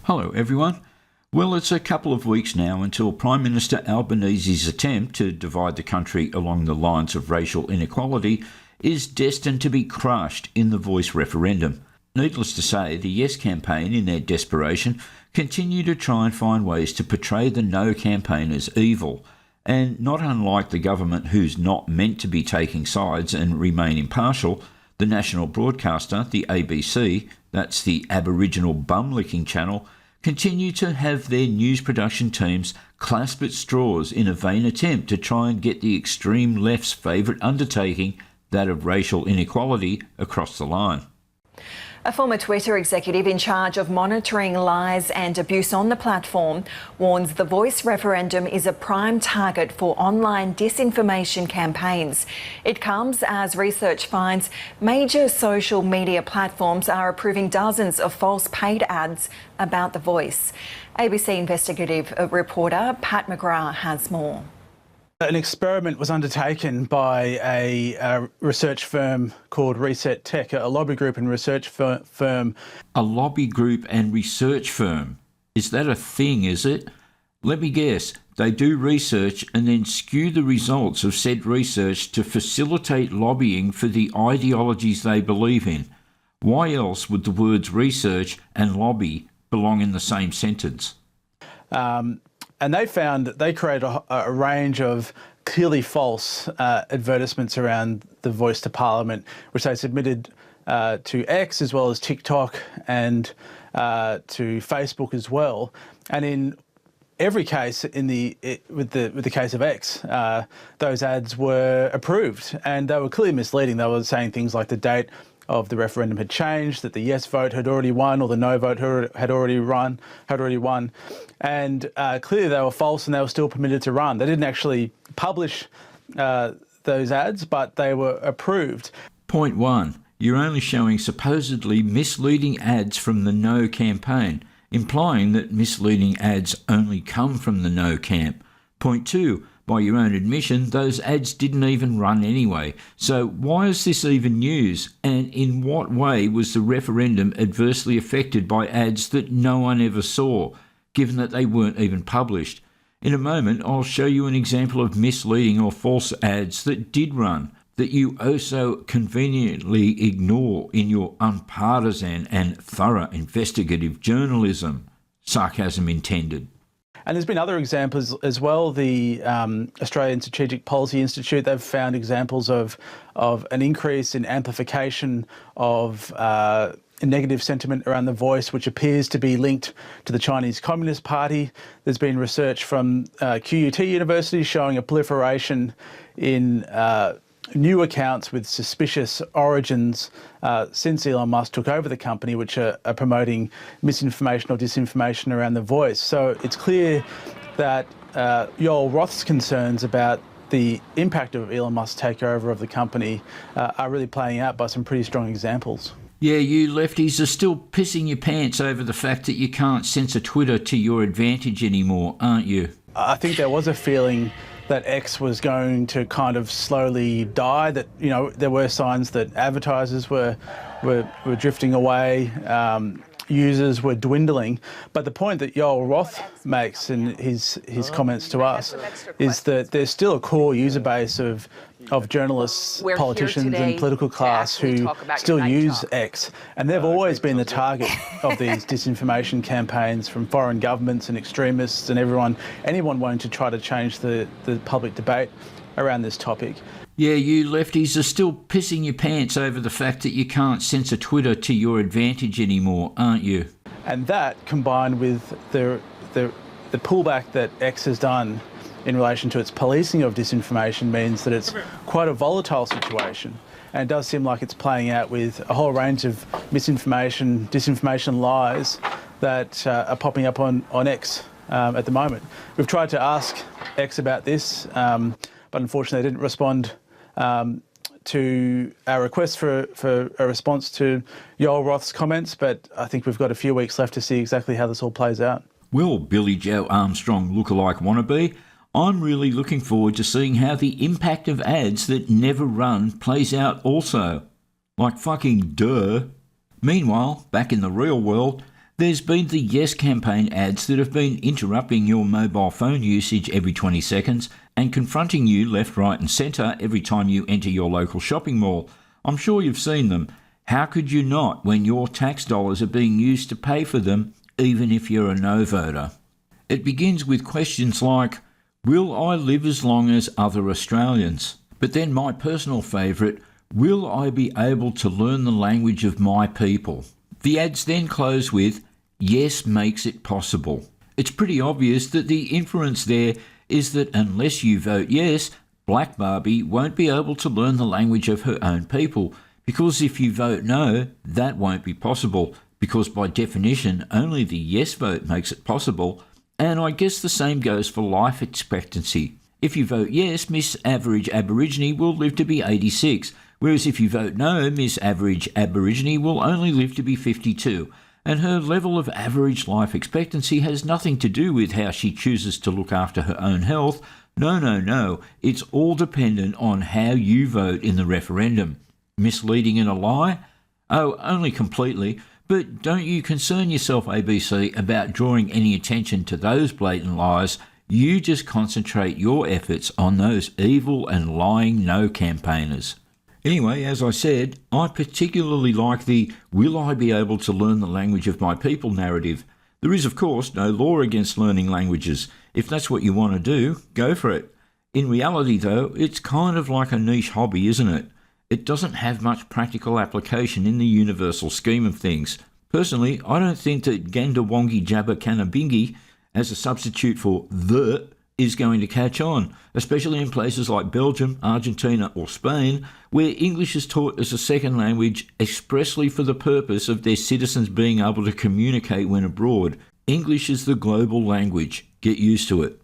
Hello everyone. Well, it's a couple of weeks now until Prime Minister Albanese's attempt to divide the country along the lines of racial inequality is destined to be crushed in the Voice referendum. Needless to say, the Yes campaign, in their desperation, continue to try and find ways to portray the No campaign as evil. And not unlike the government, who's not meant to be taking sides and remain impartial, the national broadcaster, the ABC, that's the Aboriginal bum-licking channel, continue to have their news production teams clasp at straws in a vain attempt to try and get the extreme left's favourite undertaking, that of racial inequality, across the line. A former Twitter executive in charge of monitoring lies and abuse on the platform warns the Voice referendum is a prime target for online disinformation campaigns. It comes as research finds major social media platforms are approving dozens of false paid ads about the Voice. ABC investigative reporter Pat McGrath has more. An experiment was undertaken by a research firm called Reset Tech, a lobby group and research firm. A lobby group and research firm? Is that a thing, is it? Let me guess, they do research and then skew the results of said research to facilitate lobbying for the ideologies they believe in. Why else would the words research and lobby belong in the same sentence? And they found that they created a range of clearly false advertisements around the Voice to Parliament, which they submitted to X as well as TikTok and to Facebook as well. And in every case, with the case of X, those ads were approved, and they were clearly misleading. They were saying things like the date of the referendum had changed, that the yes vote had already won, or the no vote had already won, and clearly they were false, and they were still permitted to run. They didn't actually publish those ads, but they were approved. Point 1. You're only showing supposedly misleading ads from the No campaign, implying that misleading ads only come from the No camp. Point 2. By your own admission, those ads didn't even run anyway. So why is this even news? And in what way was the referendum adversely affected by ads that no one ever saw, given that they weren't even published? In a moment, I'll show you an example of misleading or false ads that did run, that you oh so conveniently ignore in your unpartisan and thorough investigative journalism. Sarcasm intended. And there's been other examples as well. The Australian Strategic Policy Institute, they've found examples of an increase in amplification of negative sentiment around the Voice, which appears to be linked to the Chinese Communist Party. There's been research from QUT University showing a proliferation in new accounts with suspicious origins since Elon Musk took over the company, which are promoting misinformation or disinformation around the Voice. So it's clear that Yoel Roth's concerns about the impact of Elon Musk's takeover of the company are really playing out by some pretty strong examples. Yeah, you lefties are still pissing your pants over the fact that you can't censor Twitter to your advantage anymore, aren't you? I think there was a feeling that X was going to kind of slowly die, that, you know, there were signs that advertisers were drifting away, users were dwindling. But the point that Yoel Roth makes in his comments to us is that there's still a core user base of journalists, politicians and political class who still use X. And they've always been the target of these disinformation campaigns from foreign governments and extremists and anyone wanting to try to change the public debate around this topic. Yeah, you lefties are still pissing your pants over the fact that you can't censor Twitter to your advantage anymore, aren't you? And that, combined with the pullback that X has done in relation to its policing of disinformation, means that it's quite a volatile situation. And it does seem like it's playing out with a whole range of misinformation, disinformation lies that are popping up on X at the moment. We've tried to ask X about this, but unfortunately they didn't respond to our request for a response to Yoel Roth's comments, but I think we've got a few weeks left to see exactly how this all plays out. Well, Billy Joe Armstrong lookalike wannabe, I'm really looking forward to seeing how the impact of ads that never run plays out also. Like fucking duh. Meanwhile, back in the real world, There's been the Yes campaign ads that have been interrupting your mobile phone usage every 20 seconds and confronting you left, right and centre every time you enter your local shopping mall. I'm sure you've seen them. How could you not when your tax dollars are being used to pay for them, even if you're a no voter? It begins with questions like, will I live as long as other Australians? But then my personal favourite, will I be able to learn the language of my people? The ads then close with, yes makes it possible. It's pretty obvious that the inference there is that unless you vote yes, Black Barbie won't be able to learn the language of her own people, because if you vote no, that won't be possible, because by definition only the yes vote makes it possible, and I guess the same goes for life expectancy. If you vote yes, Miss Average Aborigine will live to be 86, whereas if you vote no, Miss Average Aborigine will only live to be 52, and her level of average life expectancy has nothing to do with how she chooses to look after her own health. No, it's all dependent on how you vote in the referendum. Misleading and a lie? Oh, only completely, but don't you concern yourself, ABC, about drawing any attention to those blatant lies. You just concentrate your efforts on those evil and lying no campaigners. Anyway, as I said, I particularly like the will I be able to learn the language of my people narrative. There is, of course, no law against learning languages. If that's what you want to do, go for it. In reality, though, it's kind of like a niche hobby, isn't it? It doesn't have much practical application in the universal scheme of things. Personally, I don't think that Gandawongi Jabba Kanabingi, as a substitute for the, is going to catch on, especially in places like Belgium, Argentina or Spain, where English is taught as a second language expressly for the purpose of their citizens being able to communicate when abroad. English is the global language. Get used to it.